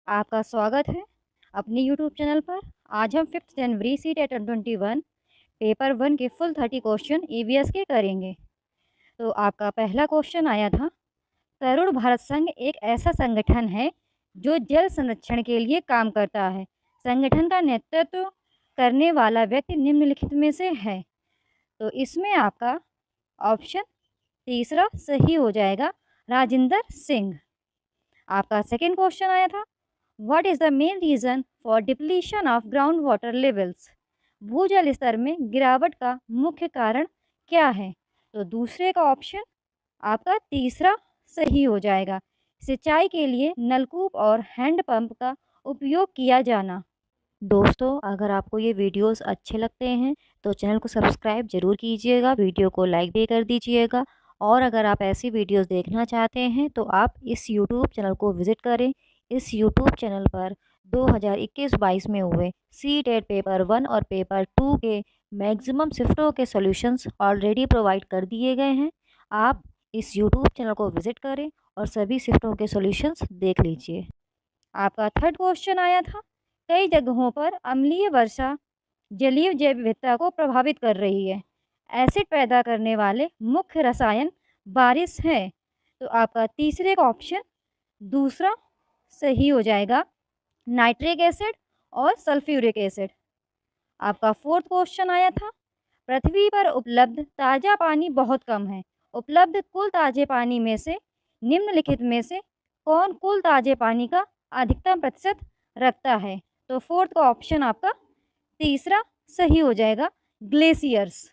आपका स्वागत है अपने यूट्यूब चैनल पर। आज हम 5 जनवरी सीट एट 21 पेपर 1 के फुल 30 क्वेश्चन ईवीएस के करेंगे। तो आपका पहला क्वेश्चन आया था, तरुण भारत संघ एक ऐसा संगठन है जो जल संरक्षण के लिए काम करता है। संगठन का नेतृत्व करने वाला व्यक्ति निम्नलिखित में से है। तो इसमें आपका ऑप्शन तीसरा सही हो जाएगा, राजिंदर सिंह। आपका सेकेंड क्वेश्चन आया था, what is the main reason for depletion of ground water levels. भूजल स्तर में गिरावट का मुख्य कारण क्या है। तो दूसरे का ऑप्शन आपका तीसरा सही हो जाएगा, सिंचाई के लिए नलकूप और हैंडपंप का उपयोग किया जाना। दोस्तों, अगर आपको ये वीडियोस अच्छे लगते हैं तो चैनल को सब्सक्राइब ज़रूर कीजिएगा, वीडियो को लाइक भी कर दीजिएगा। और अगर आप ऐसी वीडियोस देखना चाहते हैं तो आप इस यूट्यूब चैनल को विज़िट करें। इस यूट्यूब चैनल पर 2021-22 में हुए सी-टेट पेपर 1 और पेपर 2 के मैक्सिमम शिफ्टों के सॉल्यूशंस ऑलरेडी प्रोवाइड कर दिए गए हैं। आप इस यूट्यूब चैनल को विज़िट करें और सभी शिफ्टों के सॉल्यूशंस देख लीजिए। आपका थर्ड क्वेश्चन आया था, कई जगहों पर अम्लीय वर्षा जलीय जैव विविधता को प्रभावित कर रही है। एसिड पैदा करने वाले मुख्य रसायन बारिश है। तो आपका तीसरे का ऑप्शन दूसरा सही हो जाएगा, नाइट्रिक एसिड और सल्फ्यूरिक एसिड। आपका फोर्थ क्वेश्चन आया था, पृथ्वी पर उपलब्ध ताज़ा पानी बहुत कम है। उपलब्ध कुल ताज़े पानी में से निम्नलिखित में से कौन कुल ताज़े पानी का अधिकतम प्रतिशत रखता है। तो फोर्थ का ऑप्शन आपका तीसरा सही हो जाएगा, ग्लेशियर्स।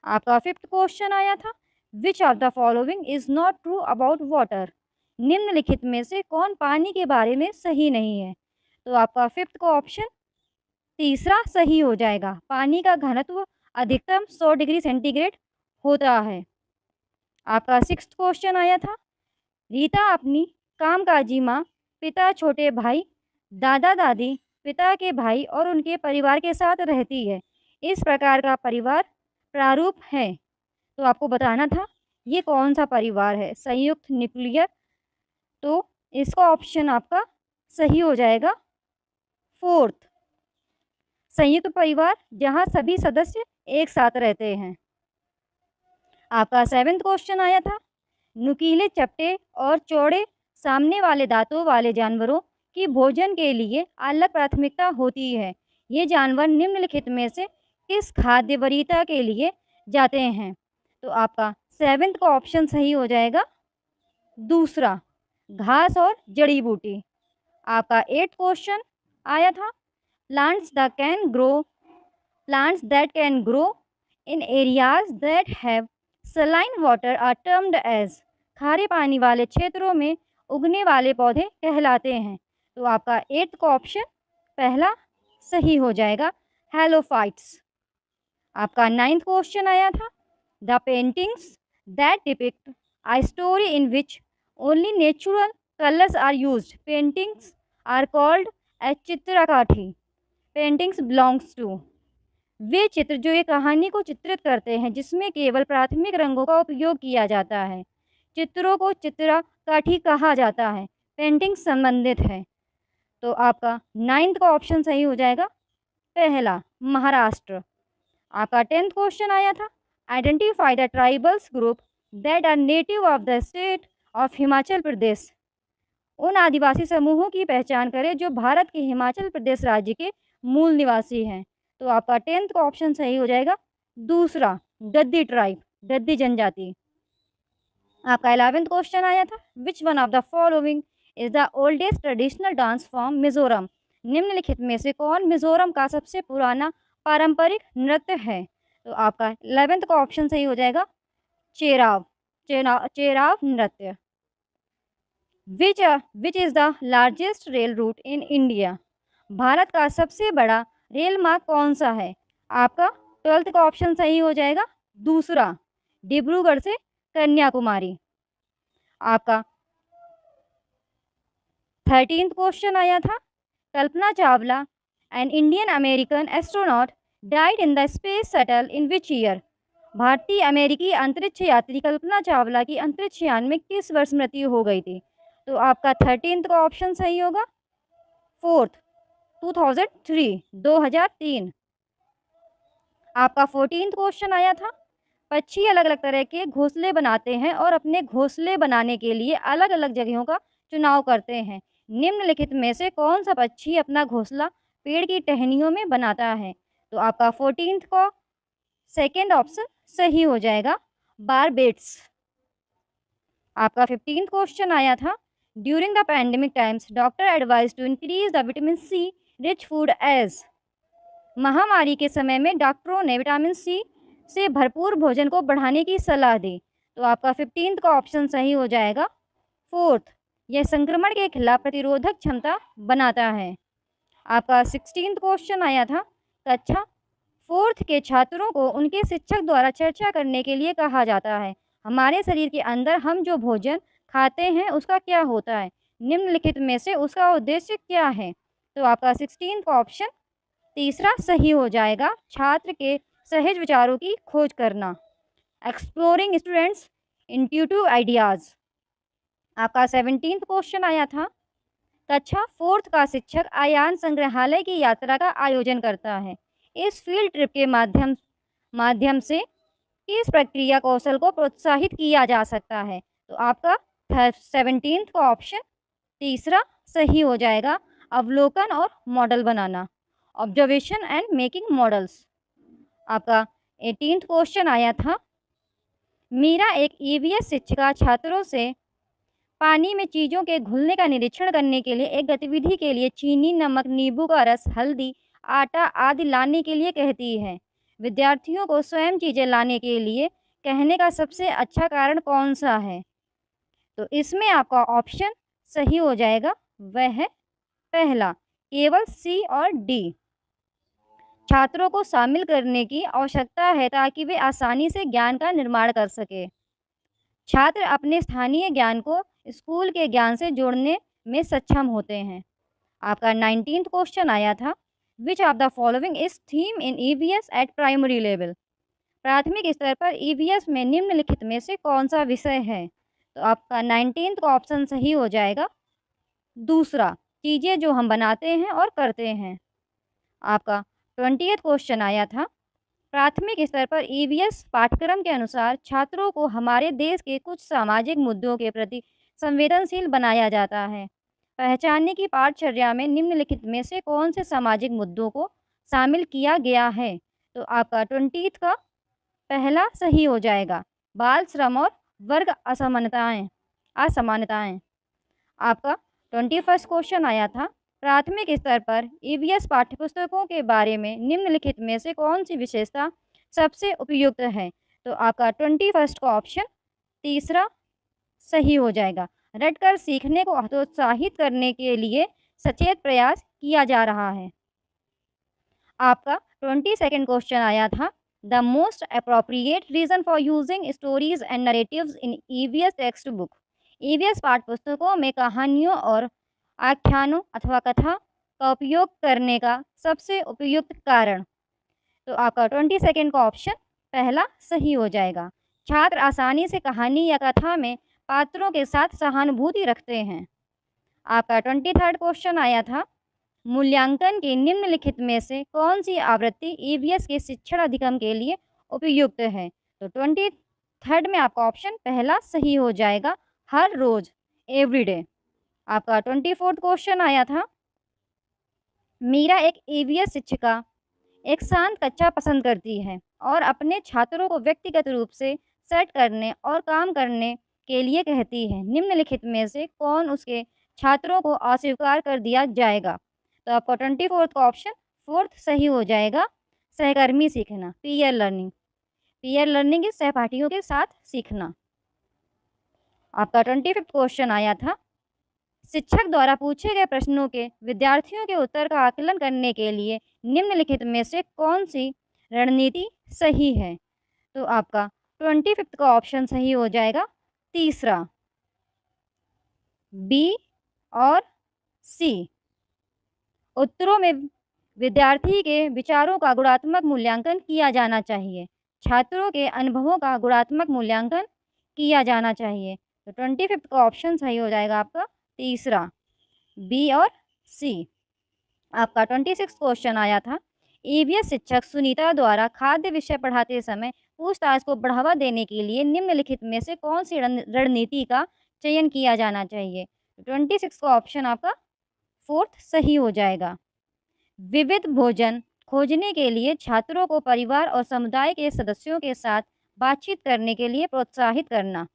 आपका फिफ्थ क्वेश्चन आया था, which of the following is not true about water. निम्नलिखित में से कौन पानी के बारे में सही नहीं है। तो आपका फिफ्थ का ऑप्शन तीसरा सही हो जाएगा, पानी का घनत्व अधिकतम 100 डिग्री सेंटीग्रेड होता है। आपका सिक्स्थ क्वेश्चन आया था, रीता अपनी कामकाजी माँ, पिता, छोटे भाई, दादा दादी, पिता के भाई और उनके परिवार के साथ रहती है। इस प्रकार का परिवार प्रारूप है। तो आपको बताना था ये कौन सा परिवार है, संयुक्त न्यूक्लियर। तो इसका ऑप्शन आपका सही हो जाएगा फोर्थ, संयुक्त परिवार जहां सभी सदस्य एक साथ रहते हैं। आपका सेवेंथ क्वेश्चन आया था, नुकीले चपटे और चौड़े सामने वाले दांतों वाले जानवरों की भोजन के लिए अलग प्राथमिकता होती है। ये जानवर निम्नलिखित में से किस खाद्य वरीयता के लिए जाते हैं। तो आपका सेवेंथ का ऑप्शन सही हो जाएगा, दूसरा, घास और जड़ी बूटी। आपका एट्थ क्वेश्चन आया था, plants that can grow in areas that have saline water are termed as. खारे पानी वाले क्षेत्रों में उगने वाले पौधे कहलाते हैं। तो आपका एट्थ का ऑप्शन पहला सही हो जाएगा, हेलोफाइट्स। आपका नाइन्थ क्वेश्चन आया था, the paintings that depict a story in which only natural colors are used. Paintings are called as चित्रकाठी. Paintings belongs to. वे चित्र जो ये कहानी को चित्रित करते हैं जिसमें केवल प्राथमिक रंगों का उपयोग किया जाता है, चित्रों को चित्रकाठी कहा जाता है। पेंटिंग संबंधित है। तो आपका नाइन्थ का ऑप्शन सही हो जाएगा, पहला, महाराष्ट्र। आपका टेंथ क्वेश्चन आया था, identify the tribals group that are native of the state of Himachal Pradesh. उन आदिवासी समूहों की पहचान करें जो भारत के हिमाचल प्रदेश राज्य के मूल निवासी हैं। तो आपका टेंथ का ऑप्शन सही हो जाएगा, दूसरा, गद्दी ट्राइब, गद्दी जनजाति। आपका 11th क्वेश्चन आया था, which one of the following is the oldest traditional dance form Mizoram. निम्नलिखित में से कौन मिजोरम का सबसे पुराना पारंपरिक नृत्य है। तो आपका 11th का ऑप्शन सही हो जाएगा, चेराव नृत्य। Which is the largest rail route in India. Bharat का सबसे बड़ा रेल मार्ग कौन सा है। आपका 12th का ऑप्शन सही हो जाएगा, दूसरा, डिब्रूगढ़ से कन्याकुमारी। आपका 13th क्वेश्चन आया था, Kalpana Chawla an Indian American astronaut died in the space shuttle in which year. भारतीय अमेरिकी अंतरिक्ष यात्री कल्पना चावला की अंतरिक्ष यान में किस वर्ष मृत्यु हो गई थी। तो आपका 13th का ऑप्शन सही होगा, 4th 2003। आपका 14th क्वेश्चन आया था, पक्षी अलग अलग तरह के घोंसले बनाते हैं और अपने घोंसले बनाने के लिए अलग अलग जगहों का चुनाव करते हैं। निम्नलिखित में से कौन सा पक्षी अपना घोंसला पेड़ की टहनियों में बनाता है? तो आपका 14th का सेकेंड ऑप्शन सही हो जाएगा, बारबेट्स। आपका 15th क्वेश्चन आया था, during the pandemic times doctor advise to increase the vitamin C rich food as. महामारी के समय में डॉक्टरों ने विटामिन सी से भरपूर भोजन को बढ़ाने की सलाह दी। तो आपका 15th का ऑप्शन सही हो जाएगा, 4th। यह संक्रमण के खिलाफ प्रतिरोधक क्षमता बनाता है। आपका 16th क्वेश्चन आया था, कक्षा 4th के छात्रों को उनके शिक्षक द्वारा चर्चा करने के लिए कहा जाता है। हमारे शरीर के अंदर हम जो भोजन खाते हैं उसका क्या होता है? निम्नलिखित में से उसका उद्देश्य क्या है? तो आपका 16th का ऑप्शन तीसरा सही हो जाएगा, छात्र के सहज विचारों की खोज करना, एक्सप्लोरिंग स्टूडेंट्स इंट्यूटिव आइडियाज़। आपका 17th क्वेश्चन आया था, कक्षा 4th का शिक्षक आयान संग्रहालय की यात्रा का आयोजन करता है। इस फील्ड ट्रिप के माध्यम से किस प्रक्रिया कौशल को प्रोत्साहित किया जा सकता है? तो आपका 17th का ऑप्शन तीसरा सही हो जाएगा, अवलोकन और model banana, observation and making models. आपका 18th क्वेश्चन आया था, मीरा एक ईवीएस शिक्षिका छात्रों से पानी में चीज़ों के घुलने का निरीक्षण करने के लिए एक गतिविधि के लिए चीनी, नमक, नींबू का रस, हल्दी, आटा आदि लाने के लिए कहती है। विद्यार्थियों को स्वयं चीज़ें लाने के लिए कहने का सबसे अच्छा कारण कौन सा है? तो इसमें आपका ऑप्शन सही हो जाएगा, वह है पहला, केवल सी और डी। छात्रों को शामिल करने की आवश्यकता है ताकि वे आसानी से ज्ञान का निर्माण कर सके। छात्र अपने स्थानीय ज्ञान को स्कूल के ज्ञान से जोड़ने में सक्षम होते हैं। आपका 19th क्वेश्चन आया था, which of the following is theme in EVS eight primary level. प्राथमिक स्तर पर ईवीएस में निम्नलिखित में से कौन सा विषय है? तो आपका 19th का ऑप्शन सही हो जाएगा, दूसरा, चीज़ें जो हम बनाते हैं और करते हैं। आपका 20th क्वेश्चन आया था, प्राथमिक स्तर पर ईवीएस पाठ्यक्रम के अनुसार छात्रों को हमारे देश के कुछ सामाजिक मुद्दों के प्रति संवेदनशील बनाया जाता है। पहचानने की पाठचर्या में निम्नलिखित में से कौन से सामाजिक मुद्दों को शामिल किया गया है? तो आपका 20th का पहला सही हो जाएगा, बाल श्रम और वर्ग असमानताएं। आपका 21st क्वेश्चन आया था, प्राथमिक स्तर पर ईवीएस पाठ्यपुस्तकों के बारे में निम्नलिखित में से कौन सी विशेषता सबसे उपयुक्त है? तो आपका 21st का ऑप्शन तीसरा सही हो जाएगा, रटकर सीखने को हतोत्साहित करने के लिए सचेत प्रयास किया जा रहा है। आपका 22nd क्वेश्चन आया था, the most appropriate reason for using stories and narratives in EVS text book. EVS पाठ्यपुस्तकों में कहानियों और आख्यानों अथवा कथा का उपयोग करने का सबसे उपयुक्त कारण। तो आपका 22nd का ऑप्शन पहला सही हो जाएगा, छात्र आसानी से कहानी या कथा में पात्रों के साथ सहानुभूति रखते हैं। आपका 23rd क्वेश्चन आया था, मूल्यांकन की निम्नलिखित में से कौन सी आवृत्ति ईवीएस के शिक्षण अधिगम के लिए उपयुक्त है? तो 23rd में आपका ऑप्शन पहला सही हो जाएगा, हर रोज, एवरीडे। आपका 24th क्वेश्चन आया था, मीरा एक ईवीएस शिक्षिका एक शांत कक्षा पसंद करती है और अपने छात्रों को व्यक्तिगत रूप से सेट करने और काम करने के लिए कहती है। निम्नलिखित में से कौन उसके छात्रों को अस्वीकार कर दिया जाएगा? तो आपका 24th का ऑप्शन 4th सही हो जाएगा, सहकर्मी सीखना, पीयर लर्निंग। पीयर लर्निंग इस सहपाठियों के साथ सीखना। आपका 25th क्वेश्चन आया था, शिक्षक द्वारा पूछे गए प्रश्नों के विद्यार्थियों के उत्तर का आकलन करने के लिए निम्नलिखित में से कौन सी रणनीति सही है? तो आपका 25th का ऑप्शन सही हो जाएगा, तीसरा, बी और सी। उत्तरों में विद्यार्थी के विचारों का गुणात्मक मूल्यांकन किया जाना चाहिए, छात्रों के अनुभवों का गुणात्मक मूल्यांकन किया जाना चाहिए। तो 25th का ऑप्शन सही हो जाएगा आपका तीसरा, बी और सी। आपका 26 क्वेश्चन आया था, ईवीएस शिक्षक सुनीता द्वारा खाद्य विषय पढ़ाते समय पूछताछ को बढ़ावा देने के लिए निम्नलिखित में से कौन सी रणनीति का चयन किया जाना चाहिए? 26 का ऑप्शन आपका फोर्थ सही हो जाएगा। विविध भोजन खोजने के लिए छात्रों को परिवार और समुदाय के सदस्यों के साथ बातचीत करने के लिए प्रोत्साहित करना।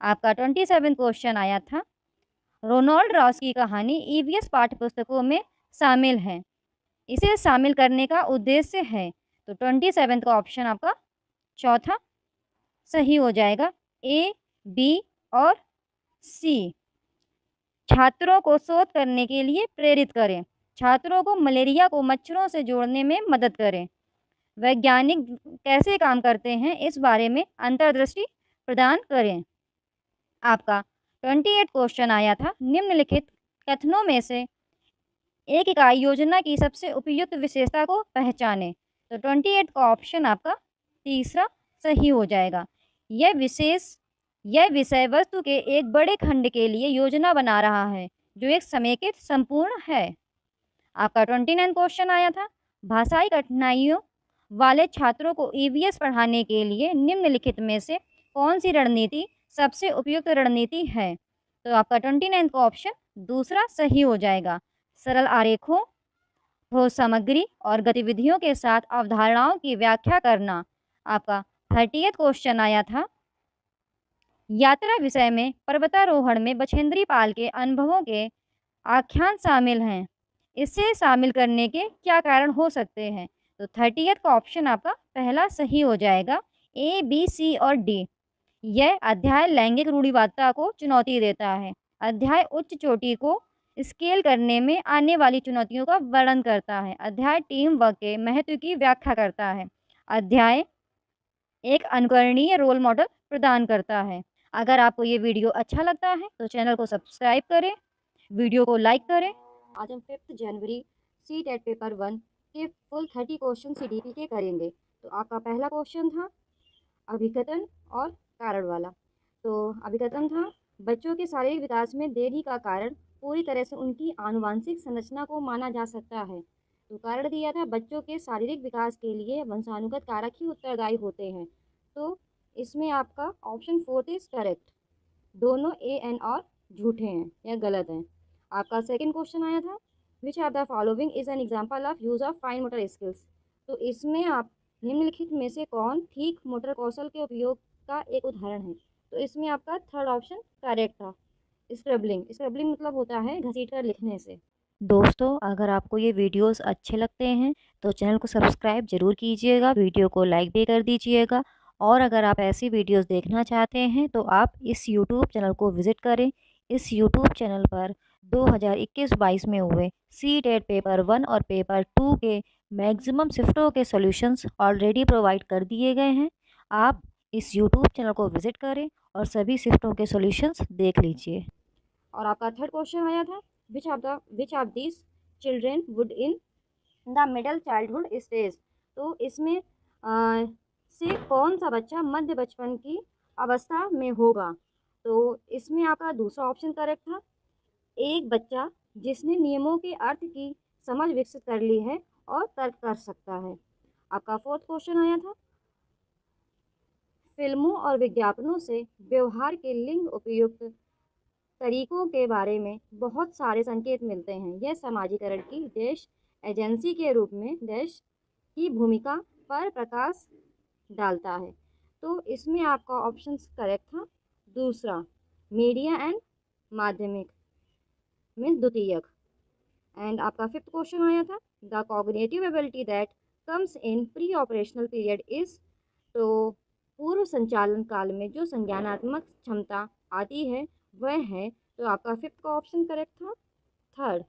आपका 27 क्वेश्चन आया था, रोनाल्ड रॉस की कहानी ईवीएस पाठ्यपुस्तकों में शामिल है, इसे शामिल करने का उद्देश्य है। तो 27 का ऑप्शन आपका चौथा सही हो जाएगा, ए, बी और सी। छात्रों को शोध करने के लिए प्रेरित करें, छात्रों को मलेरिया को मच्छरों से जोड़ने में मदद करें, वैज्ञानिक कैसे काम करते हैं इस बारे में अंतर्दृष्टि प्रदान करें। आपका 28 क्वेश्चन आया था, निम्नलिखित कथनों में से एक इकाई योजना की सबसे उपयुक्त विशेषता को पहचानें। तो 28 का ऑप्शन आपका तीसरा सही हो जाएगा। यह विषय वस्तु के एक बड़े खंड के लिए योजना बना रहा है जो एक समेकित संपूर्ण है। आपका 29 क्वेश्चन आया था, भाषाई कठिनाइयों वाले छात्रों को ईवीएस पढ़ाने के लिए निम्नलिखित में से कौन सी रणनीति सबसे उपयुक्त रणनीति है? तो आपका 29 का ऑप्शन दूसरा सही हो जाएगा। सरल आरेखों, ठोस सामग्री और गतिविधियों के साथ अवधारणाओं की व्याख्या करना। आपका 30 क्वेश्चन आया था, यात्रा विषय में पर्वतारोहण में बछेंद्री पाल के अनुभवों के आख्यान शामिल हैं, इसे शामिल करने के क्या कारण हो सकते हैं? तो 30 का ऑप्शन आपका पहला सही हो जाएगा, ए, बी, सी और डी। यह अध्याय लैंगिक रूढ़िवादिता को चुनौती देता है। अध्याय उच्च चोटी को स्केल करने में आने वाली चुनौतियों का वर्णन करता है। अध्याय टीम वर्क के महत्व की व्याख्या करता है। अध्याय एक अनुकरणीय रोल मॉडल प्रदान करता है। अगर आपको ये वीडियो अच्छा लगता है तो चैनल को सब्सक्राइब करें, वीडियो को लाइक करें। आज हम 5 जनवरी सीटेट पेपर 1 के फुल 30 क्वेश्चन सीडीपी के करेंगे। तो आपका पहला क्वेश्चन था अभिकथन और कारण वाला। तो अभिकथन था, बच्चों के शारीरिक विकास में देरी का कारण पूरी तरह से उनकी आनुवांशिक संरचना को माना जा सकता है। तो कारण दिया था, बच्चों के शारीरिक विकास के लिए वंशानुगत कारक ही उत्तरदायी होते हैं। तो इसमें आपका ऑप्शन 4 इज करेक्ट। दोनों ए एन और झूठे हैं या गलत हैं। आपका सेकंड क्वेश्चन आया था, which of the following is an example of use of fine motor skills. तो इसमें आप निम्नलिखित में से कौन ठीक मोटर कौशल के उपयोग का एक उदाहरण है? तो इसमें आपका थर्ड ऑप्शन करेक्ट था, स्क्रैबलिंग मतलब होता है घसीट कर लिखने से। दोस्तों, अगर आपको ये वीडियोस अच्छे लगते हैं तो चैनल को सब्सक्राइब जरूर कीजिएगा, वीडियो को लाइक भी कर दीजिएगा। और अगर आप ऐसी वीडियोस देखना चाहते हैं तो आप इस यूट्यूब चैनल को विज़िट करें। इस यूट्यूब चैनल पर 2021-22 में हुए सीटेट पेपर 1 और पेपर 2 के मैक्सिमम शिफ्टों के सॉल्यूशंस ऑलरेडी प्रोवाइड कर दिए गए हैं। आप इस यूट्यूब चैनल को विज़िट करें और सभी शिफ्टों के सॉल्यूशंस देख लीजिए। और आपका थर्ड क्वेश्चन आया था, which of this children would in the middle childhood stage. तो इसमें से कौन सा बच्चा मध्य बचपन की अवस्था में होगा? तो इसमें आपका दूसरा ऑप्शन करेक्ट था, एक बच्चा जिसने नियमों के अर्थ की समझ विकसित कर ली है और तर्क कर सकता है। आपका फोर्थ क्वेश्चन आया था, फिल्मों और विज्ञापनों से व्यवहार के लिंग उपयुक्त तरीकों के बारे में बहुत सारे संकेत मिलते हैं। यह समाजीकरण की देश एजेंसी के रूप में देश की भूमिका पर प्रकाश डालता है। तो इसमें आपका ऑप्शन करेक्ट था दूसरा, मीडिया एंड माध्यमिक मीन्स द्वितीयक। एंड आपका फिफ्थ क्वेश्चन आया था, the cognitive ability that comes in pre operational period is. तो पूर्व संचालन काल में जो संज्ञानात्मक क्षमता आती है वह है। तो आपका फिफ्थ का ऑप्शन करेक्ट था थर्ड,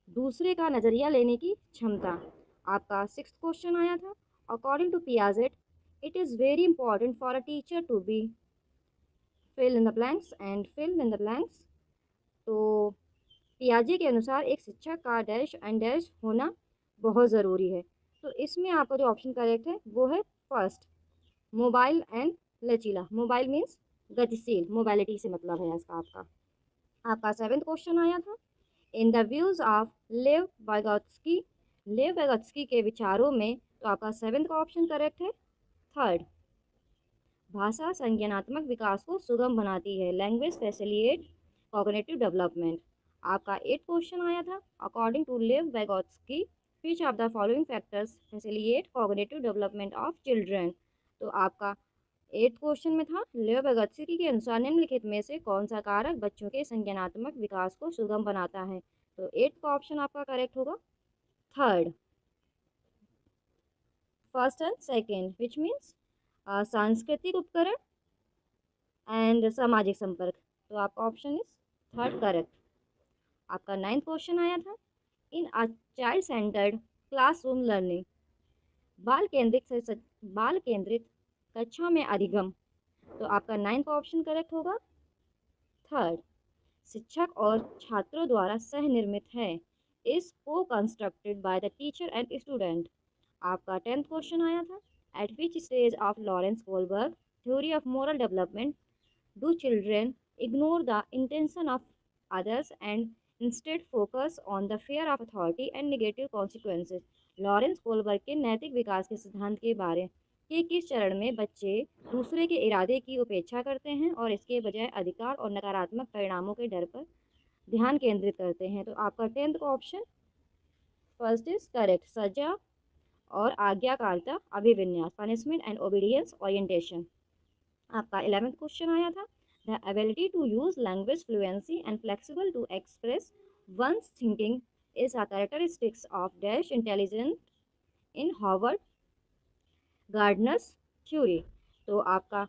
दूसरे का नज़रिया लेने की क्षमता। आपका सिक्स्थ क्वेश्चन आया था, according to Piaget it is very important for a teacher to be fill in the blanks and fill in the blanks. तो पियाजे के अनुसार एक शिक्षक का डैश एंड डैश होना बहुत ज़रूरी है। तो इसमें आपका जो ऑप्शन करेक्ट है वो है फर्स्ट, मोबाइल एंड लचीला। मोबाइल मीन्स गतिशील, मोबाइलिटी से मतलब है इसका। आपका सेवेंथ क्वेश्चन आया था, इन द व्यूज ऑफ लेव वाइगोत्स्की के विचारों में, तो आपका 7th का ऑप्शन करेक्ट है। थर्ड, भाषा संज्ञानात्मक विकास को सुगम बनाती है। Language facilitate cognitive development. आपका 8th क्वेश्चन आया था, according to Lev Vygotsky which of the following factors facilitate cognitive development of children. तो आपका 8th क्वेश्चन में था, लेव वाइगोत्स्की के अनुसार निम्नलिखित में से कौन सा कारक बच्चों के संज्ञानात्मक विकास को सुगम बनाता है। तो 8th का ऑप्शन आपका करेक्ट होगा third. First and second which means सांस्कृतिक उपकरण एंड सामाजिक संपर्क। तो आपका ऑप्शन इज थर्ड करेक्ट। आपका 9th क्वेश्चन आया था, in a child centred classroom learning, बाल केंद्रित कक्षा में अधिगम। तो आपका 9th ऑप्शन करेक्ट होगा थर्ड। शिक्षक और छात्रों द्वारा सह निर्मित है, इज को constructed by the teacher and student. आपका 10th क्वेश्चन आया था, eight which stage of Lawrence Kohlberg theory of moral development do children ignore the intention of others and instead focus on the fair of authority and negative consequences. Lawrence Kohlberg के नैतिक विकास के सिद्धांत के बारे के किस चरण में बच्चे दूसरे के इरादे की उपेक्षा करते हैं और इसके बजाय अधिकार और नकारात्मक परिणामों के डर पर ध्यान केंद्रित करते हैं। तो आपका 10th का ऑप्शन फर्स्ट इज करेक्ट, सजा और आज्ञाकारिता अभिविन्यास, पनिशमेंट एंड ओबीडियंस ओरिएंटेशन। आपका 11th क्वेश्चन आया था, the ability to use language fluency and flexible to express one's thinking is a characteristics of dash intelligent in Howard Gardner's theory. तो आपका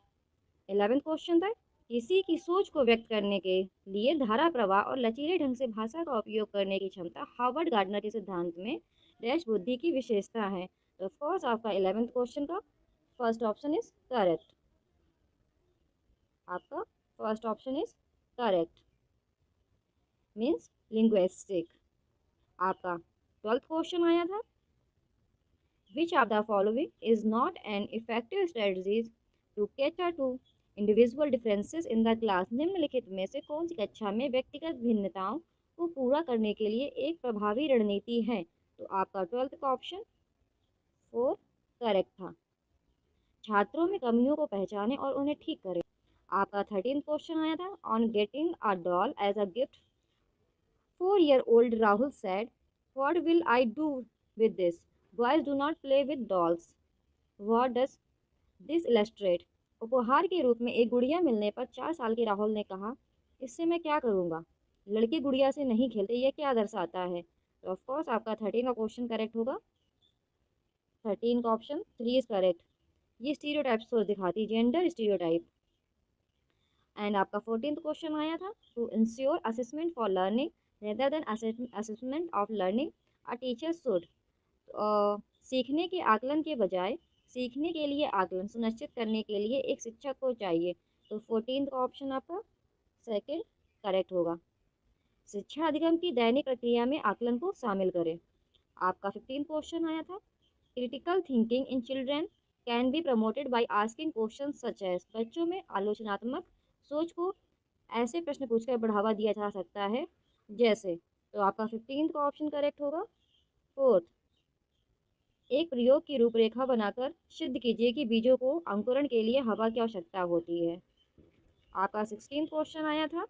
11th question था, किसी की सोच को व्यक्त करने के लिए धारा प्रवाह और लचीले ढंग से भाषा का उपयोग करने की क्षमता हार्वर्ड गार्डनर के सिद्धांत में डैश बुद्धि की विशेषता है। तो ऑफकोर्स आपका 11th क्वेश्चन का फर्स्ट ऑप्शन इज करेक्ट। आपका first option is correct means linguistic. आपका 12th क्वेश्चन आया था, which of the following is not an effective strategies to cater to individual differences in the class. निम्नलिखित में से कौन सी कक्षा में व्यक्तिगत भिन्नताओं को पूरा करने के लिए एक प्रभावी रणनीति है। तो आपका 12th का ऑप्शन 4 करेक्ट था। छात्रों में कमियों को पहचाने और उन्हें ठीक करें। आपका 13th क्वेश्चन आया था, on getting a doll as a gift 4-year-old Rahul said, what will I do with this, boys do not play with dolls, what does this illustrate. उपहार के रूप में एक गुड़िया मिलने पर 4 साल के राहुल ने कहा, इससे मैं क्या करूँगा, लड़के गुड़िया से नहीं खेलते, यह क्या दर्शाता है। तो ऑफकोर्स आपका 13 का क्वेश्चन करेक्ट होगा। 13 का ऑप्शन 3 इज करेक्ट। ये स्टीरियोटाइप सोच दिखाती है, जेंडर स्टीरियोटाइप। एंड आपका 14th क्वेश्चन आया था, to ensure assessment for learning rather than assessment of learning a teacher should. सीखने के आकलन के बजाय सीखने के लिए आकलन सुनिश्चित करने के लिए एक शिक्षक को चाहिए। तो 14th का ऑप्शन आपका सेकंड करेक्ट होगा। शिक्षा अधिगम की दैनिक प्रक्रिया में आकलन को शामिल करें। आपका 15th क्वेश्चन आया था, critical thinking in children can be promoted by asking question such as. बच्चों में आलोचनात्मक सोच को ऐसे प्रश्न पूछकर बढ़ावा दिया जा सकता है जैसे। तो आपका 15th का ऑप्शन करेक्ट होगा। फोर्थ, एक प्रयोग की रूपरेखा बनाकर सिद्ध कीजिए कि बीजों को अंकुरण के लिए हवा की आवश्यकता होती है। आपका 16th क्वेश्चन आया था,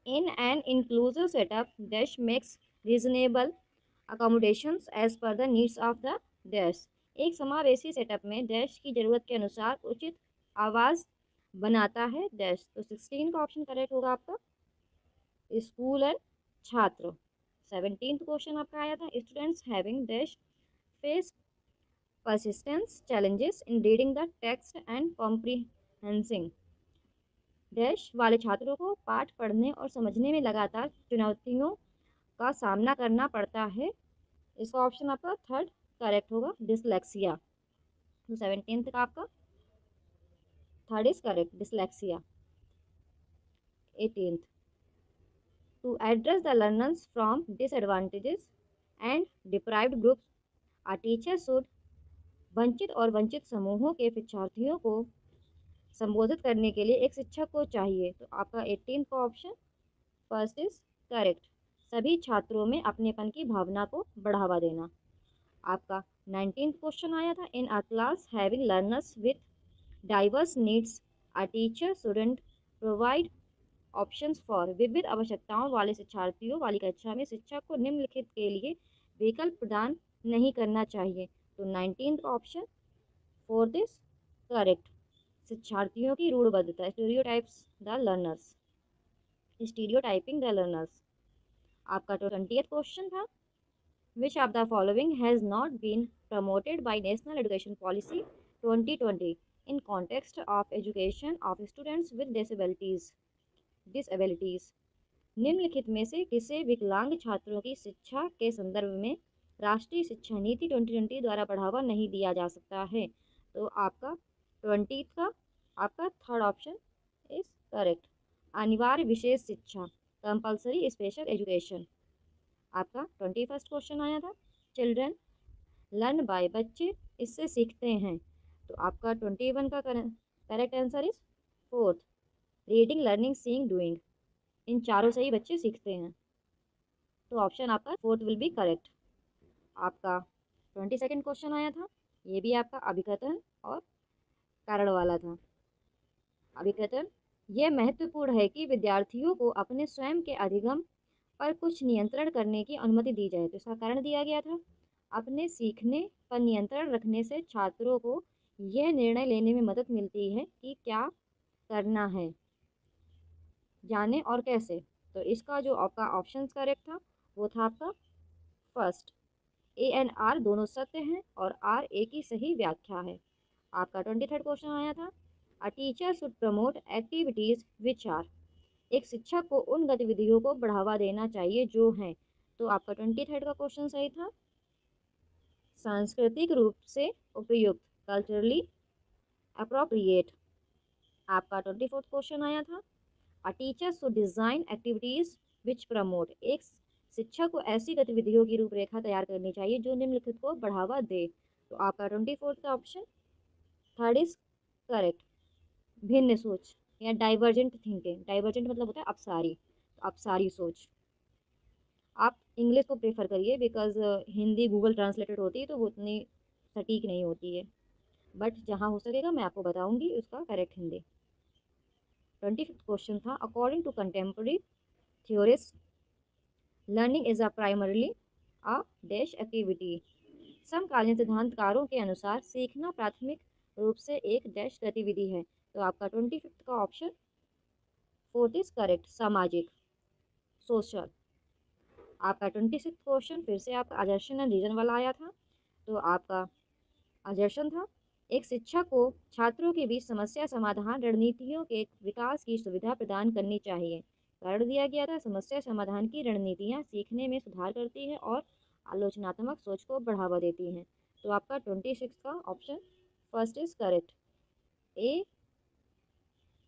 in an inclusive setup dash makes reasonable accommodations as per the needs of the dash. एक समावेशी सेटअप में डैश की ज़रूरत के अनुसार उचित आवाज़ बनाता है डैश। तो 16 का ऑप्शन करेक्ट होगा आपका स्कूल एंड छात्र। 17th क्वेश्चन आपका आया था, students having dash face persistence challenges in reading the text and comprehending dash वाले छात्रों को पाठ पढ़ने और समझने में लगातार चुनौतियों का सामना करना पड़ता है। इसका ऑप्शन आपका थर्ड करेक्ट होगा, डिसलेक्सिया। तो 17th का आपका third is correct, dyslexia. 18th, to address the learners from disadvantages and deprived groups a teacher should. वंचित और वंचित समूहों के शिक्षार्थियों को संबोधित करने के लिए एक शिक्षक को चाहिए। तो आपका 18th का ऑप्शन फर्स्ट इज करेक्ट, सभी छात्रों में अपनेपन की भावना को बढ़ावा देना। आपका 19th क्वेश्चन आया था, in a class having learners with diverse needs a teacher shouldn't provide options for. विविध आवश्यकताओं वाले शिक्षार्थियों वाली कक्षा में शिक्षक को निम्नलिखित के लिए विकल्प प्रदान नहीं करना चाहिए। तो 19th option for this correct. शिक्षार्थियों की रूढ़बद्धता, stereotypes the learners, stereotyping the learners. आपका 20th क्वेश्चन था, which of the following has not been promoted by National Education Policy 2020 in context of education of students with disabilities। निम्नलिखित में से किसे विकलांग छात्रों की शिक्षा के संदर्भ में राष्ट्रीय शिक्षा नीति 2020 द्वारा बढ़ावा नहीं दिया जा सकता है। तो आपका 20 का आपका थर्ड ऑप्शन इज करेक्ट। अनिवार्य विशेष शिक्षा, कंपलसरी स्पेशल एजुकेशन। आपका 21st क्वेश्चन आया था, चिल्ड्रन लर्न बाय, बच्चे इससे सीखते हैं। तो आपका 21 का correct answer is fourth, reading learning seeing doing. इन चारों से ही बच्चे सीखते हैं। तो ऑप्शन आपका फोर्थ विल बी करेक्ट। आपका 22nd क्वेश्चन आया था, ये भी आपका अभिकथन और कारण वाला था। अभिकथन, यह महत्वपूर्ण है कि विद्यार्थियों को अपने स्वयं के अधिगम पर कुछ नियंत्रण करने की अनुमति दी जाए। तो इसका कारण दिया गया था, अपने सीखने पर नियंत्रण रखने से छात्रों को यह निर्णय लेने में मदद मिलती है कि क्या करना है, जाने और कैसे। तो इसका जो आपका ऑप्शन करेक्ट था वो था आपका फर्स्ट, ए एंड आर दोनों सत्य हैं और आर ए की सही व्याख्या है। आपका 23rd क्वेश्चन आया था, a teacher should promote activities which are. एक शिक्षक को उन गतिविधियों को बढ़ावा देना चाहिए जो हैं। तो आपका 23rd का क्वेश्चन सही था, सांस्कृतिक रूप से उपयुक्त, कल्चरली अप्रोप्रिएट। आपका 24th क्वेश्चन आया था, a teacher should design activities which promote. एक शिक्षक को ऐसी गतिविधियों की रूपरेखा तैयार करनी चाहिए जो निम्नलिखित को बढ़ावा दे। तो आपका 24th का ऑप्शन थर्ड इज करेक्ट, भिन्न सोच या डाइवर्जेंट थिंकिंग। डाइवर्जेंट मतलब होता है अपसारी, तो अपसारी सोच। आप इंग्लिश को प्रेफर करिए बिकॉज हिंदी गूगल ट्रांसलेटेड होती है तो वो उतनी सटीक नहीं होती है, बट जहाँ हो सकेगा मैं आपको बताऊंगी उसका करेक्ट हिंदी। 25th क्वेश्चन था, according to contemporary theorist learning is a primarily a dash activity. समकालीन सिद्धांतकारों के अनुसार सीखना प्राथमिक रूप से एक डैश गतिविधि है। तो आपका 25th का ऑप्शन फोर्थ इज करेक्ट, सामाजिक, सोशल। आपका 26th क्वेश्चन फिर से आपका अजर्शन एंड रीजन वाला आया था। तो आपका अजर्शन था, एक शिक्षक को छात्रों के बीच समस्या समाधान रणनीतियों के विकास की सुविधा प्रदान करनी चाहिए। कारण दिया गया था, समस्या समाधान की रणनीतियाँ सीखने में सुधार करती है और आलोचनात्मक सोच को बढ़ावा देती हैं। तो आपका 26 का option first is correct, A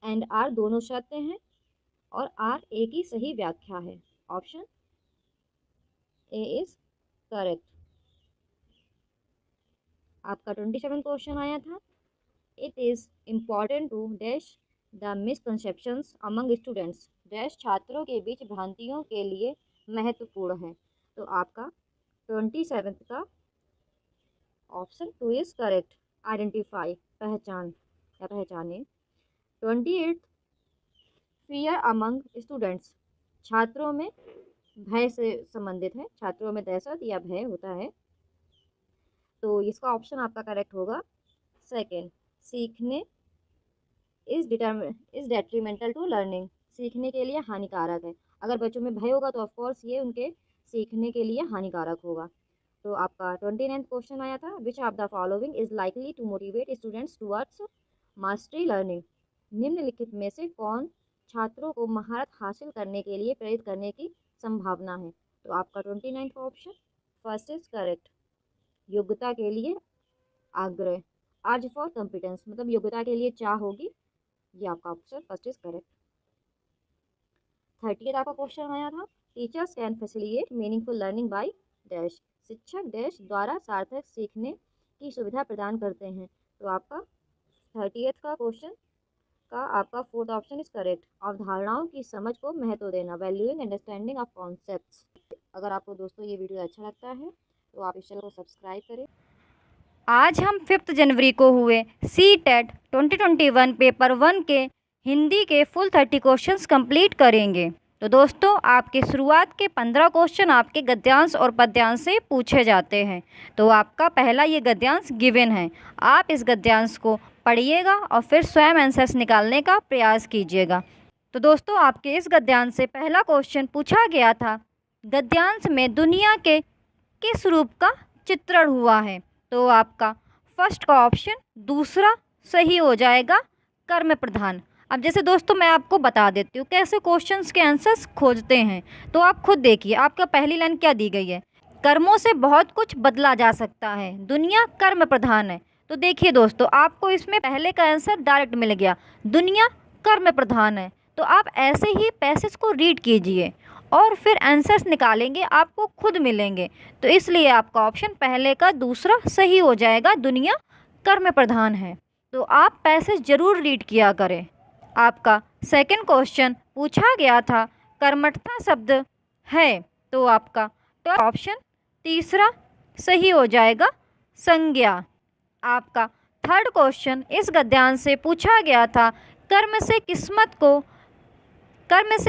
and R दोनों सत्य हैं और आर ए की सही व्याख्या है। Option A is correct. आपका 27 क्वेश्चन आया था, it is important to dash the misconceptions among students. Dash छात्रों के बीच भ्रांतियों के लिए महत्वपूर्ण है। तो आपका 27 का option two is correct, identify, पहचान या पहचाने। 28 फियर अमंग स्टूडेंट्स, छात्रों में भय से संबंधित है, छात्रों में दहशत या भय होता है। तो इसका ऑप्शन आपका करेक्ट होगा सेकेंड, सीखने इज डेट्रीमेंटल टू लर्निंग, सीखने के लिए हानिकारक है। अगर बच्चों में भय होगा तो ऑफकोर्स ये उनके सीखने के लिए हानिकारक होगा। तो आपका 29th क्वेश्चन आया था, which of the following is likely to motivate students towards mastery learning. निम्नलिखित में से कौन छात्रों को महारत हासिल करने के लिए प्रेरित करने की संभावना है। तो आपका 29 का ऑप्शन फर्स्ट इज करेक्ट, योग्यता के लिए आग्रह, अर्ज फॉर कॉम्पिटेंस, मतलब योग्यता के लिए चाह होगी। ये आपका option first is correct. 30th आपका क्वेश्चन आया था, teachers can facilitate meaningful learning by dash. शिक्षक डैश द्वारा सार्थक सीखने की सुविधा प्रदान करते हैं। तो आपका 30th का क्वेश्चन का आपका फोर्थ ऑप्शन इज करेक्ट, अवधारणाओं की समझ को महत्व देना, वैल्यूइंग अंडरस्टैंडिंग ऑफ कॉन्सेप्ट्स। अगर आपको दोस्तों ये वीडियो अच्छा लगता है तो आप इस चैनल को सब्सक्राइब करें। आज हम 5 जनवरी को हुए CTET 2021 पेपर 1 के हिंदी के फुल 30 क्वेश्चंस कंप्लीट करेंगे। तो दोस्तों आपके शुरुआत के 15 क्वेश्चन आपके गद्यांश और पद्यांश से पूछे जाते हैं। तो आपका पहला ये गद्यांश गिवन है, आप इस गद्यांश को पढ़िएगा और फिर स्वयं आंसर्स निकालने का प्रयास कीजिएगा। तो दोस्तों आपके इस गद्यांश से पहला क्वेश्चन पूछा गया था, गद्यांश में दुनिया के किस रूप का चित्रण हुआ है। तो आपका फर्स्ट का ऑप्शन दूसरा सही हो जाएगा, कर्म प्रधान। अब जैसे दोस्तों मैं आपको बता देती हूँ कैसे क्वेश्चंस के आंसर्स खोजते हैं। तो आप खुद देखिए, आपका पहली लाइन क्या दी गई है, कर्मों से बहुत कुछ बदला जा सकता है, दुनिया कर्म प्रधान है। तो देखिए दोस्तों आपको इसमें पहले का आंसर डायरेक्ट मिल गया, दुनिया कर्म प्रधान है। तो आप ऐसे ही पैसेज को रीड कीजिए और फिर आंसर्स निकालेंगे, आपको खुद मिलेंगे। तो इसलिए आपका ऑप्शन पहले का दूसरा सही हो जाएगा, दुनिया कर्म प्रधान है। तो आप पैसेज जरूर रीड किया करें। आपका सेकंड क्वेश्चन पूछा गया था, कर्मठता शब्द है। तो आपका तो ऑप्शन तीसरा सही हो जाएगा, संज्ञा। आपका थर्ड क्वेश्चन इस गद्यांश से पूछा गया था, कर्म से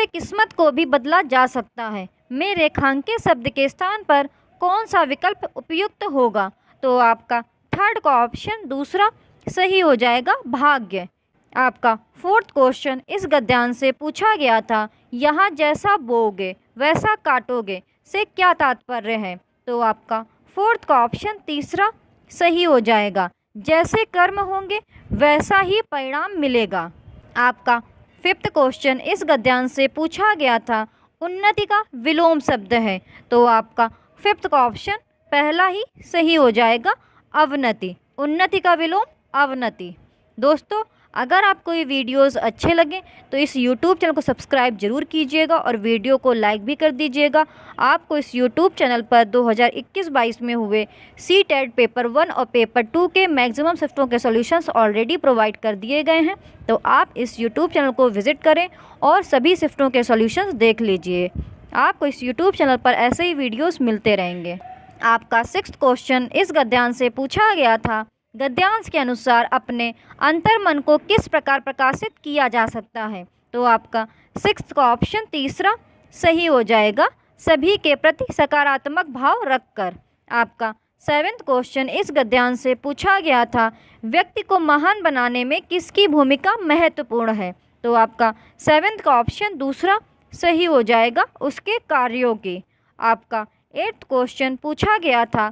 किस्मत को भी बदला जा सकता है, में रेखांकित शब्द के स्थान पर कौन सा विकल्प उपयुक्त होगा। तो आपका थर्ड का ऑप्शन दूसरा सही हो जाएगा, भाग्य। आपका फोर्थ क्वेश्चन इस गद्यांश से पूछा गया था, यहाँ जैसा बोओगे वैसा काटोगे से क्या तात्पर्य है। तो आपका फोर्थ का ऑप्शन तीसरा सही हो जाएगा, जैसे कर्म होंगे वैसा ही परिणाम मिलेगा। आपका फिफ्थ क्वेश्चन इस गद्यांश से पूछा गया था, उन्नति का विलोम शब्द है। तो आपका फिफ्थ का ऑप्शन पहला ही सही हो जाएगा, अवनति। उन्नति का विलोम अवनति। दोस्तों अगर आपको ये वीडियोस अच्छे लगें तो इस YouTube चैनल को सब्सक्राइब जरूर कीजिएगा और वीडियो को लाइक भी कर दीजिएगा। आपको इस YouTube चैनल पर 2021-22 में हुए CTET पेपर 1 और पेपर 2 के मैक्सिमम शिफ्टों के सॉल्यूशंस ऑलरेडी प्रोवाइड कर दिए गए हैं। तो आप इस YouTube चैनल को विजिट करें और सभी शिफ्टों के सॉल्यूशंस देख लीजिए। आपको इस YouTube चैनल पर ऐसे ही वीडियोज़ मिलते रहेंगे। आपका सिक्स्थ क्वेश्चन इस गद्यांश से पूछा गया था, गद्यांश के अनुसार अपने अंतर्मन को किस प्रकार प्रकाशित किया जा सकता है। तो आपका सिक्स्थ का ऑप्शन तीसरा सही हो जाएगा, सभी के प्रति सकारात्मक भाव रखकर। आपका सेवेंथ क्वेश्चन इस गद्यांश से पूछा गया था, व्यक्ति को महान बनाने में किसकी भूमिका महत्वपूर्ण है। तो आपका सेवेंथ का ऑप्शन दूसरा सही हो जाएगा, उसके कार्यों की। आपका एट्थ क्वेश्चन पूछा गया था,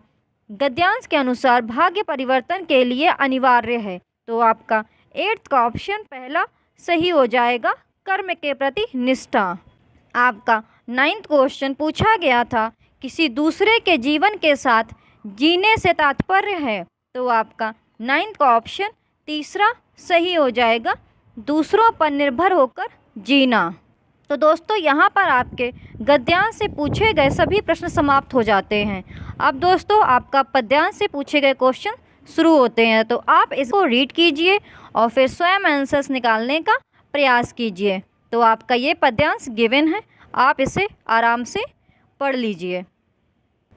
गद्यांश के अनुसार भाग्य परिवर्तन के लिए अनिवार्य है। तो आपका एट्थ का ऑप्शन पहला सही हो जाएगा, कर्म के प्रति निष्ठा। आपका नाइन्थ क्वेश्चन पूछा गया था, किसी दूसरे के जीवन के साथ जीने से तात्पर्य है। तो आपका नाइन्थ का ऑप्शन तीसरा सही हो जाएगा, दूसरों पर निर्भर होकर जीना। तो दोस्तों यहाँ पर आपके गद्यांश से पूछे गए सभी प्रश्न समाप्त हो जाते हैं। अब दोस्तों आपका पद्यांश से पूछे गए क्वेश्चन शुरू होते हैं। तो आप इसको रीड कीजिए और फिर स्वयं आंसर्स निकालने का प्रयास कीजिए। तो आपका ये पद्यांश गिवन है, आप इसे आराम से पढ़ लीजिए।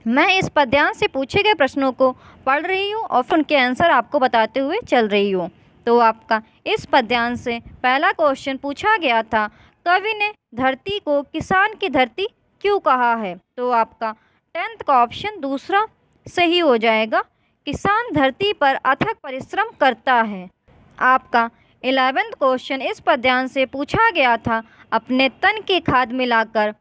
मैं इस पद्यांश से पूछे गए प्रश्नों को पढ़ रही हूँ और फिर उनके आंसर आपको बताते हुए चल रही हूँ। तो आपका इस पद्यांश से पहला क्वेश्चन पूछा गया था, कवि ने धरती को किसान की धरती क्यों कहा है। तो आपका 10th का ऑप्शन दूसरा सही हो जाएगा, किसान धरती पर अथक परिश्रम करता है। आपका 11th क्वेश्चन इस पद्यांश से पूछा गया था, अपने तन की खाद मिलाकर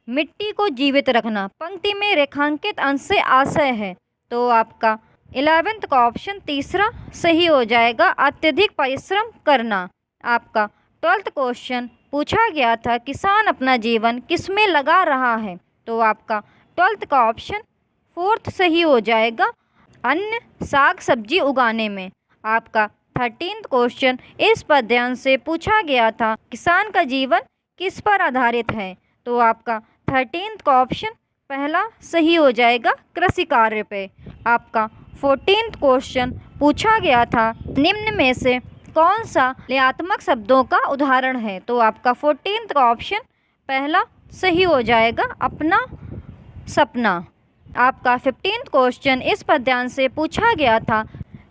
मिट्टी को जीवित रखना पंक्ति में रेखांकित अंश से आशय है। तो आपका 11th का ऑप्शन तीसरा सही हो जाएगा, अत्यधिक परिश्रम करना। आपका 12th क्वेश्चन पूछा गया था, किसान अपना जीवन किसमें लगा रहा है। तो आपका 12th का ऑप्शन फोर्थ सही हो जाएगा, अन्न साग सब्जी उगाने में। आपका 13th क्वेश्चन इस पद्यांश से पूछा गया था, किसान का जीवन किस पर आधारित है। तो आपका 13th का ऑप्शन पहला सही हो जाएगा, कृषि कार्य पे। आपका 14th क्वेश्चन पूछा गया था, निम्न में से कौन सा लयात्मक शब्दों का उदाहरण है। तो आपका 14th का ऑप्शन पहला सही हो जाएगा, अपना सपना। आपका 15th क्वेश्चन इस पद्यांश से पूछा गया था,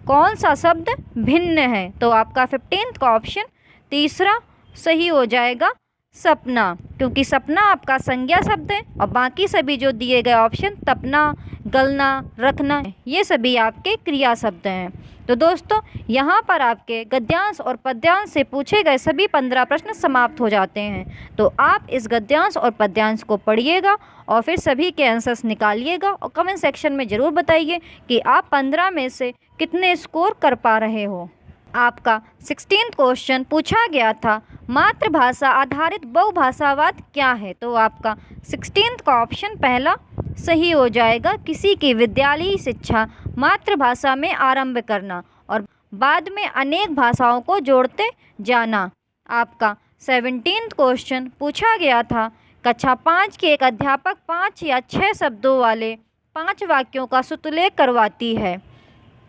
कौन सा शब्द भिन्न है? तो आपका 15th का ऑप्शन तीसरा सही हो जाएगा, सपना, क्योंकि सपना आपका संज्ञा शब्द है और बाकी सभी जो दिए गए ऑप्शन तपना, गलना, रखना, ये सभी आपके क्रिया शब्द हैं। तो दोस्तों यहाँ पर आपके गद्यांश और पद्यांश से पूछे गए सभी 15 प्रश्न समाप्त हो जाते हैं। तो आप इस गद्यांश और पद्यांश को पढ़िएगा और फिर सभी के आंसर्स निकालिएगा और कमेंट सेक्शन में ज़रूर बताइए कि आप 15 में से कितने स्कोर कर पा रहे हो। आपका 16th क्वेश्चन पूछा गया था, मातृभाषा आधारित बहुभाषावाद क्या है? तो आपका 16th का ऑप्शन पहला सही हो जाएगा, किसी की विद्यालयी शिक्षा मातृभाषा में आरंभ करना और बाद में अनेक भाषाओं को जोड़ते जाना। आपका 17th क्वेश्चन पूछा गया था, कक्षा 5 के एक अध्यापक 5 या 6 शब्दों वाले 5 वाक्यों का सुतलेख करवाती है।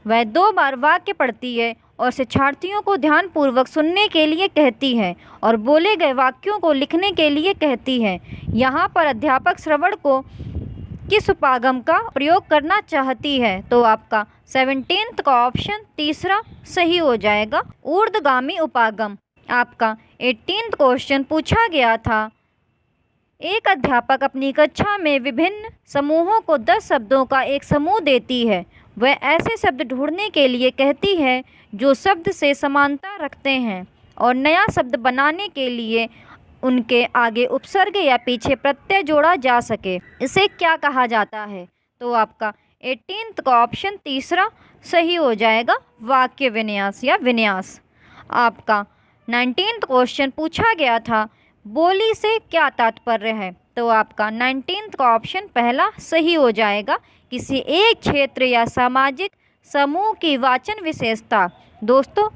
वह 2 बार वाक्य पढ़ती है और शिक्षार्थियों को ध्यानपूर्वक सुनने के लिए कहती है और बोले गए वाक्यों को लिखने के लिए कहती है। यहाँ पर अध्यापक श्रवण को किस उपागम का प्रयोग करना चाहती है? तो आपका 17th का ऑप्शन तीसरा सही हो जाएगा, ऊर्ध्वगामी उपागम। आपका 18th क्वेश्चन पूछा गया था, एक अध्यापक अपनी कक्षा में विभिन्न समूहों को 10 शब्दों का एक समूह देती है। वह ऐसे शब्द ढूंढने के लिए कहती है जो शब्द से समानता रखते हैं और नया शब्द बनाने के लिए उनके आगे उपसर्ग या पीछे प्रत्यय जोड़ा जा सके। इसे क्या कहा जाता है? तो आपका 18th का ऑप्शन तीसरा सही हो जाएगा, वाक्य विन्यास या विन्यास। आपका 19th क्वेश्चन पूछा गया था, बोली से क्या तात्पर्य है? तो आपका 19th का ऑप्शन पहला सही हो जाएगा, किसी एक क्षेत्र या सामाजिक समूह की वाचन विशेषता। दोस्तों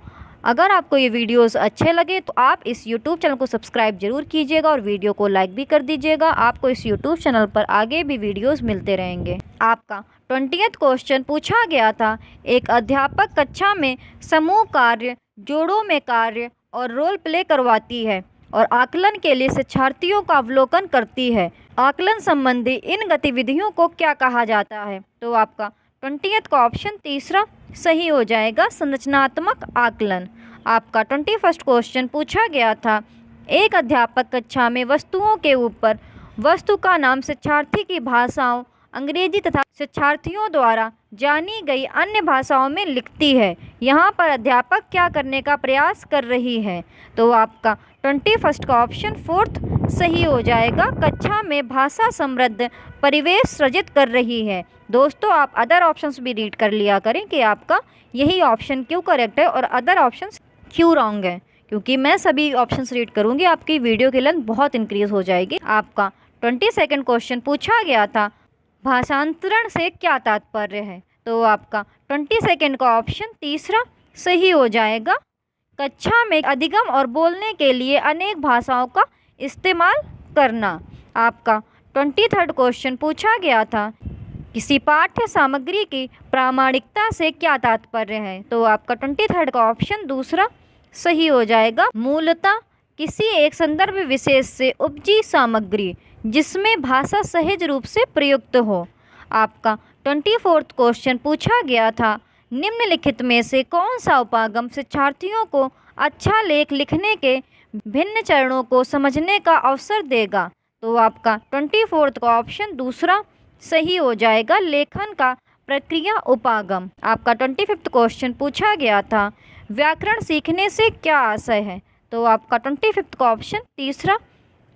अगर आपको ये वीडियोस अच्छे लगे तो आप इस YouTube चैनल को सब्सक्राइब जरूर कीजिएगा और वीडियो को लाइक भी कर दीजिएगा। आपको इस YouTube चैनल पर आगे भी वीडियोस मिलते रहेंगे। आपका 20th क्वेश्चन पूछा गया था, एक अध्यापक कक्षा में समूह कार्य, जोड़ों में कार्य और रोल प्ले करवाती है और आकलन के लिए शिक्षार्थियों का अवलोकन करती है। आकलन संबंधी इन गतिविधियों को क्या कहा जाता है? तो आपका 20th का ऑप्शन तीसरा सही हो जाएगा, संरचनात्मक आकलन। आपका 21st क्वेश्चन पूछा गया था, एक अध्यापक कक्षा में वस्तुओं के ऊपर वस्तु का नाम शिक्षार्थी की भाषाओं अंग्रेजी तथा शिक्षार्थियों द्वारा जानी गई अन्य भाषाओं में लिखती है। यहाँ पर अध्यापक क्या करने का प्रयास कर रही है? तो आपका 21st का ऑप्शन फोर्थ सही हो जाएगा, कक्षा में भाषा समृद्ध परिवेश सृजित कर रही है। दोस्तों आप अदर ऑप्शंस भी रीड कर लिया करें कि आपका यही ऑप्शन क्यों करेक्ट है और अदर ऑप्शंस क्यों रॉन्ग है, क्योंकि मैं सभी ऑप्शंस रीड करूंगी, आपकी वीडियो की लेंथ बहुत इंक्रीज हो जाएगी। आपका 22nd क्वेश्चन पूछा गया था, भाषांतरण से क्या तात्पर्य है? तो आपका 22nd का ऑप्शन तीसरा सही हो जाएगा, कक्षा में अधिगम और बोलने के लिए अनेक भाषाओं का इस्तेमाल करना। आपका 23rd क्वेश्चन पूछा गया था, किसी पाठ्य सामग्री की प्रामाणिकता से क्या तात्पर्य है? तो आपका 23rd का ऑप्शन दूसरा सही हो जाएगा, मूलतः किसी एक संदर्भ विशेष से उपजी सामग्री जिसमें भाषा सहज रूप से प्रयुक्त हो। आपका 24th क्वेश्चन पूछा गया था, निम्नलिखित में से कौन सा उपागम शिक्षार्थियों को अच्छा लेख लिखने के भिन्न चरणों को समझने का अवसर देगा? तो आपका 24th का ऑप्शन दूसरा सही हो जाएगा, लेखन का प्रक्रिया उपागम। आपका 25th क्वेश्चन पूछा गया था, व्याकरण सीखने से क्या आशय है? तो आपका 25th का ऑप्शन तीसरा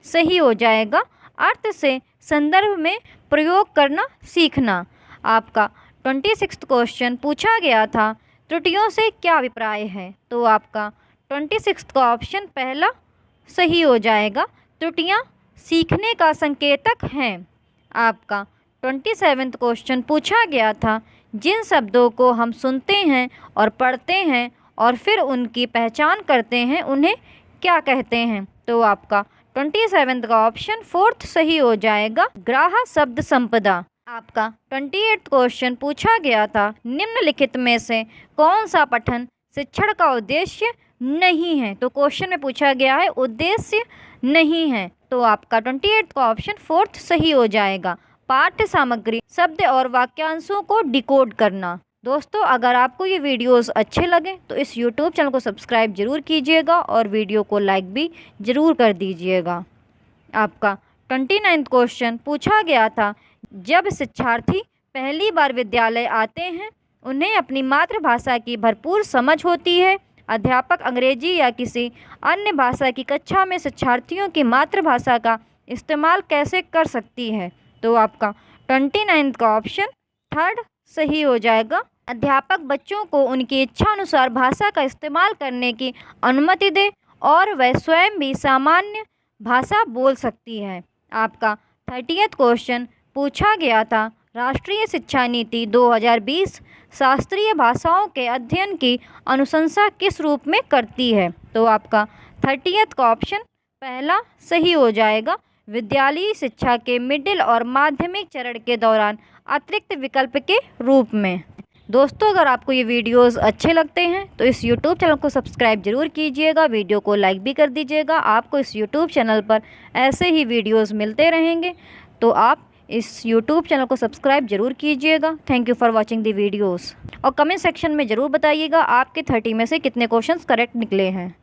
सही हो जाएगा, अर्थ से संदर्भ में प्रयोग करना सीखना। आपका 26th क्वेश्चन पूछा गया था, त्रुटियों से क्या अभिप्राय है? तो आपका 26th का ऑप्शन पहला सही हो जाएगा, त्रुटियां सीखने का संकेतक हैं। आपका 27th क्वेश्चन पूछा गया था, जिन शब्दों को हम सुनते हैं और पढ़ते हैं और फिर उनकी पहचान करते हैं उन्हें क्या कहते हैं? तो आपका 27th का ऑप्शन फोर्थ सही हो जाएगा, ग्राह्य शब्द संपदा। आपका 28th क्वेश्चन पूछा गया था, निम्नलिखित में से कौन सा पठन शिक्षण का उद्देश्य नहीं है? तो क्वेश्चन में पूछा गया है उद्देश्य नहीं है, तो आपका 28th का ऑप्शन फोर्थ सही हो जाएगा, पाठ्य सामग्री, शब्द और वाक्यांशों को डिकोड करना। दोस्तों, अगर आपको ये वीडियोस अच्छे लगे तो इस YouTube चैनल को सब्सक्राइब जरूर कीजिएगा और वीडियो को लाइक भी ज़रूर कर दीजिएगा। आपका 29वां क्वेश्चन पूछा गया था, जब शिक्षार्थी पहली बार विद्यालय आते हैं उन्हें अपनी मातृभाषा की भरपूर समझ होती है। अध्यापक अंग्रेजी या किसी अन्य भाषा की कक्षा में शिक्षार्थियों की मातृभाषा का इस्तेमाल कैसे कर सकती है? तो आपका 29 का ऑप्शन थर्ड सही हो जाएगा। अध्यापक बच्चों को उनकी इच्छा अनुसार भाषा का इस्तेमाल करने की अनुमति दे और वह स्वयं भी सामान्य भाषा बोल सकती है। आपका 30वां क्वेश्चन पूछा गया था, राष्ट्रीय शिक्षा नीति 2020 शास्त्रीय भाषाओं के अध्ययन की अनुशंसा किस रूप में करती है? तो आपका 30वां का ऑप्शन पहला सही हो जाएगा। विद्यालयी शिक्षा के मिडिल और माध्यमिक चरण के दौरान अतिरिक्त विकल्प के रूप में। दोस्तों, अगर आपको ये वीडियोस अच्छे लगते हैं तो इस YouTube चैनल को सब्सक्राइब जरूर कीजिएगा, वीडियो को लाइक भी कर दीजिएगा। आपको इस YouTube चैनल पर ऐसे ही वीडियोस मिलते रहेंगे, तो आप इस YouTube चैनल को सब्सक्राइब जरूर कीजिएगा। Thank you for watching the videos. और कमेंट सेक्शन में ज़रूर बताइएगा आपके 30 में से कितने क्वेश्चंस करेक्ट निकले हैं।